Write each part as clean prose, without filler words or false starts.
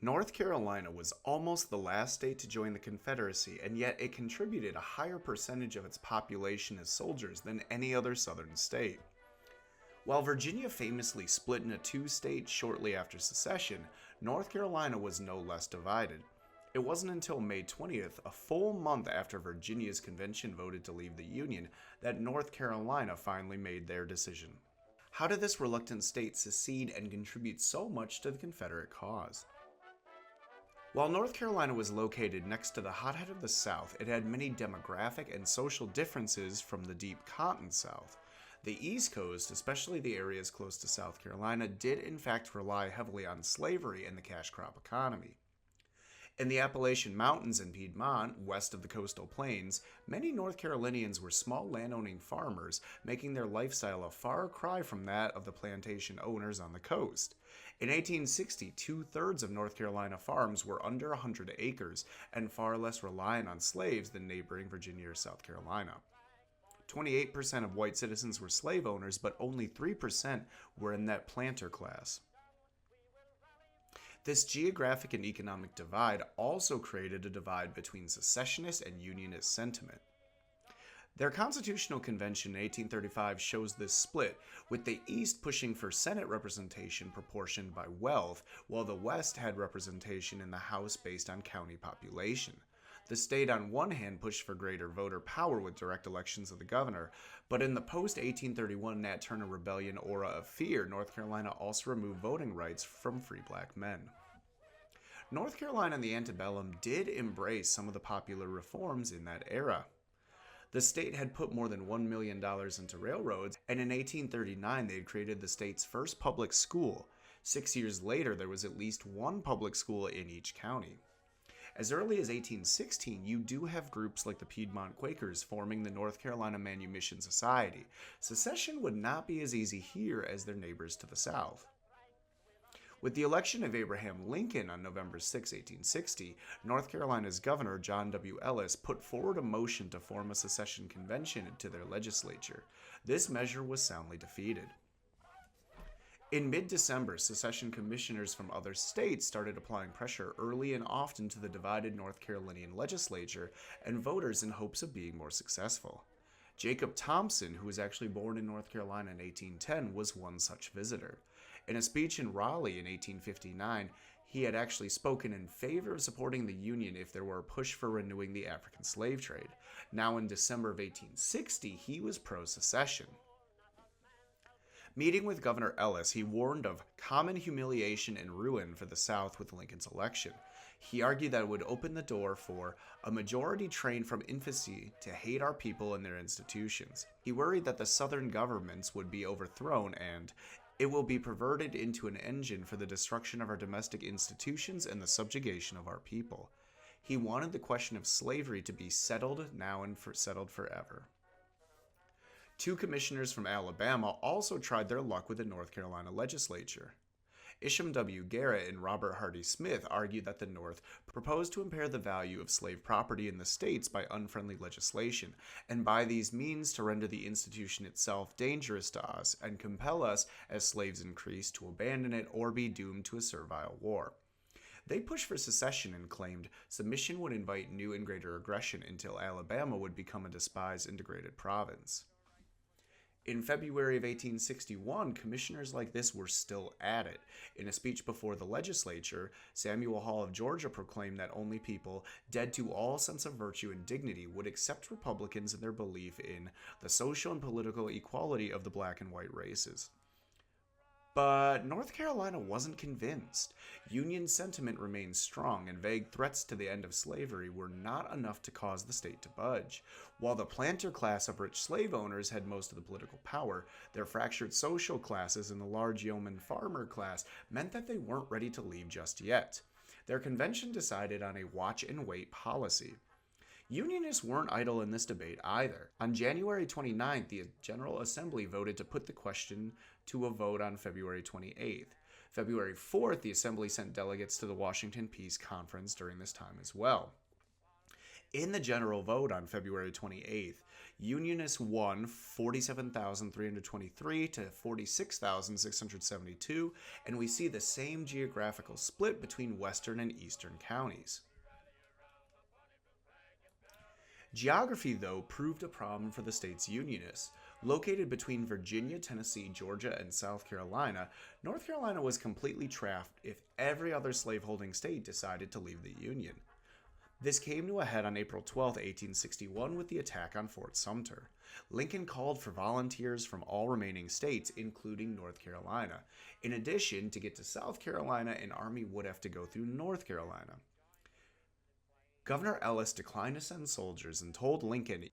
North Carolina was almost the last state to join the Confederacy, and yet it contributed a higher percentage of its population as soldiers than any other southern state. While Virginia famously split into two states shortly after secession, North Carolina was no less divided. It wasn't until May 20th, a full month after Virginia's convention voted to leave the Union, that North Carolina finally made their decision. How did this reluctant state secede and contribute so much to the Confederate cause? While North Carolina was located next to the hothead of the South, it had many demographic and social differences from the deep Cotton South. The East Coast, especially the areas close to South Carolina, did in fact rely heavily on slavery and the cash crop economy. In the Appalachian Mountains and Piedmont, west of the coastal plains, many North Carolinians were small landowning farmers, making their lifestyle a far cry from that of the plantation owners on the coast. In 1860, two-thirds of North Carolina farms were under 100 acres and far less reliant on slaves than neighboring Virginia or South Carolina. 28% of white citizens were slave owners, but only 3% were in that planter class. This geographic and economic divide also created a divide between secessionist and unionist sentiment. Their Constitutional Convention in 1835 shows this split, with the East pushing for Senate representation proportioned by wealth, while the West had representation in the House based on county population. The state on one hand pushed for greater voter power with direct elections of the governor, but in the post-1831 Nat Turner Rebellion aura of fear, North Carolina also removed voting rights from free black men. North Carolina in the antebellum did embrace some of the popular reforms in that era. The state had put more than $1 million into railroads, and in 1839 they had created the state's first public school. 6 years later, there was at least one public school in each county. As early as 1816, you do have groups like the Piedmont Quakers forming the North Carolina Manumission Society. Secession would not be as easy here as their neighbors to the south. With the election of Abraham Lincoln on November 6, 1860, North Carolina's governor, John W. Ellis, put forward a motion to form a secession convention to their legislature. This measure was soundly defeated. In mid-December, secession commissioners from other states started applying pressure early and often to the divided North Carolinian legislature and voters in hopes of being more successful. Jacob Thompson, who was actually born in North Carolina in 1810, was one such visitor. In a speech in Raleigh in 1859, he had actually spoken in favor of supporting the Union if there were a push for renewing the African slave trade. Now in December of 1860, he was pro-secession. Meeting with Governor Ellis, he warned of common humiliation and ruin for the South with Lincoln's election. He argued that it would open the door for a majority trained from infancy to hate our people and their institutions. He worried that the Southern governments would be overthrown and it will be perverted into an engine for the destruction of our domestic institutions and the subjugation of our people. He wanted the question of slavery to be settled now and settled forever. Two commissioners from Alabama also tried their luck with the North Carolina legislature. Isham W. Garrett and Robert Hardy Smith argued that the North proposed to impair the value of slave property in the states by unfriendly legislation, and by these means to render the institution itself dangerous to us and compel us, as slaves increase, to abandon it or be doomed to a servile war. They pushed for secession and claimed submission would invite new and greater aggression until Alabama would become a despised integrated province. In February of 1861, commissioners like this were still at it. In a speech before the legislature, Samuel Hall of Georgia proclaimed that only people dead to all sense of virtue and dignity would accept Republicans in their belief in the social and political equality of the black and white races. But North Carolina wasn't convinced. Union sentiment remained strong, and vague threats to the end of slavery were not enough to cause the state to budge. While the planter class of rich slave owners had most of the political power, their fractured social classes and the large yeoman farmer class meant that they weren't ready to leave just yet. Their convention decided on a watch-and-wait policy. Unionists weren't idle in this debate either. On January 29th, the General Assembly voted to put the question to a vote on February 28th. February 4th, the Assembly sent delegates to the Washington Peace Conference during this time as well. In the general vote on February 28th, Unionists won 47,323 to 46,672, and we see the same geographical split between western and eastern counties. Geography, though, proved a problem for the state's Unionists. Located between Virginia, Tennessee, Georgia, and South Carolina, North Carolina was completely trapped if every other slaveholding state decided to leave the Union. This came to a head on April 12, 1861, with the attack on Fort Sumter. Lincoln called for volunteers from all remaining states, including North Carolina. In addition, to get to South Carolina, an army would have to go through North Carolina. Governor Ellis declined to send soldiers and told Lincoln,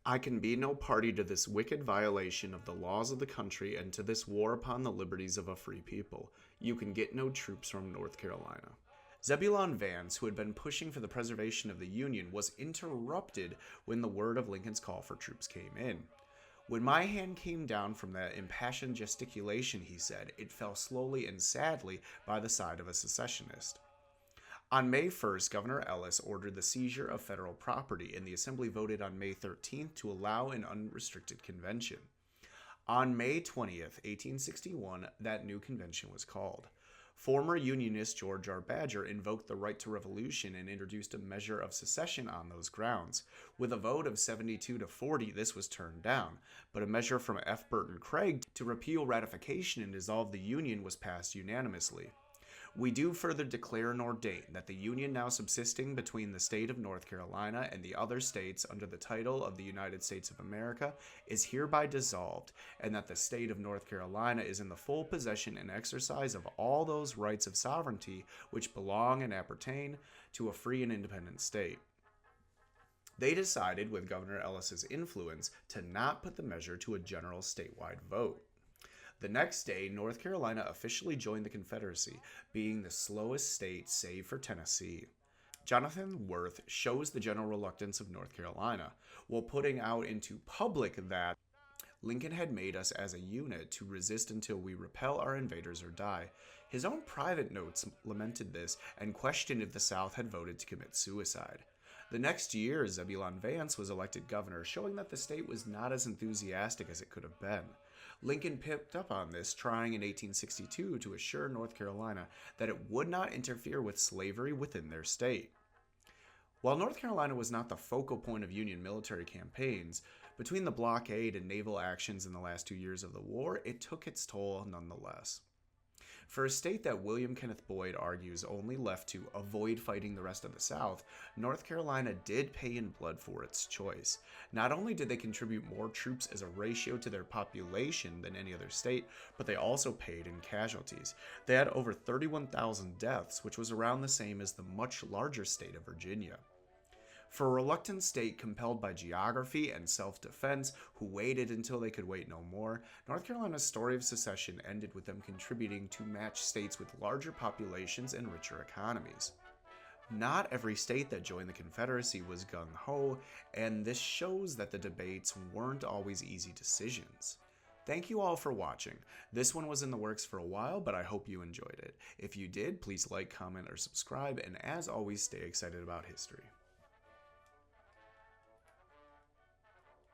"I can be no party to this wicked violation of the laws of the country and to this war upon the liberties of a free people. You can get no troops from North Carolina." Zebulon Vance, who had been pushing for the preservation of the Union, was interrupted when the word of Lincoln's call for troops came in. "When my hand came down from that impassioned gesticulation," he said, "it fell slowly and sadly by the side of a secessionist." On May 1st, Governor Ellis ordered the seizure of federal property, and the Assembly voted on May 13th to allow an unrestricted convention. On May 20th, 1861, that new convention was called. Former Unionist George R. Badger invoked the right to revolution and introduced a measure of secession on those grounds. With a vote of 72 to 40, this was turned down, but a measure from F. Burton Craig to repeal ratification and dissolve the Union was passed unanimously. "We do further declare and ordain that the Union now subsisting between the state of North Carolina and the other states under the title of the United States of America is hereby dissolved, and that the state of North Carolina is in the full possession and exercise of all those rights of sovereignty which belong and appertain to a free and independent state." They decided, with Governor Ellis's influence, to not put the measure to a general statewide vote. The next day, North Carolina officially joined the Confederacy, being the slowest state save for Tennessee. Jonathan Worth shows the general reluctance of North Carolina, while putting out into public that Lincoln had made us as a unit to resist until we repel our invaders or die. His own private notes lamented this and questioned if the South had voted to commit suicide. The next year, Zebulon Vance was elected governor, showing that the state was not as enthusiastic as it could have been. Lincoln picked up on this, trying in 1862 to assure North Carolina that it would not interfere with slavery within their state. While North Carolina was not the focal point of Union military campaigns, between the blockade and naval actions in the last 2 years of the war, it took its toll nonetheless. For a state that William Kenneth Boyd argues only left to avoid fighting the rest of the South, North Carolina did pay in blood for its choice. Not only did they contribute more troops as a ratio to their population than any other state, but they also paid in casualties. They had over 31,000 deaths, which was around the same as the much larger state of Virginia. For a reluctant state compelled by geography and self-defense, who waited until they could wait no more, North Carolina's story of secession ended with them contributing to match states with larger populations and richer economies. Not every state that joined the Confederacy was gung-ho, and this shows that the debates weren't always easy decisions. Thank you all for watching. This one was in the works for a while, but I hope you enjoyed it. If you did, please like, comment, or subscribe, and as always, stay excited about history.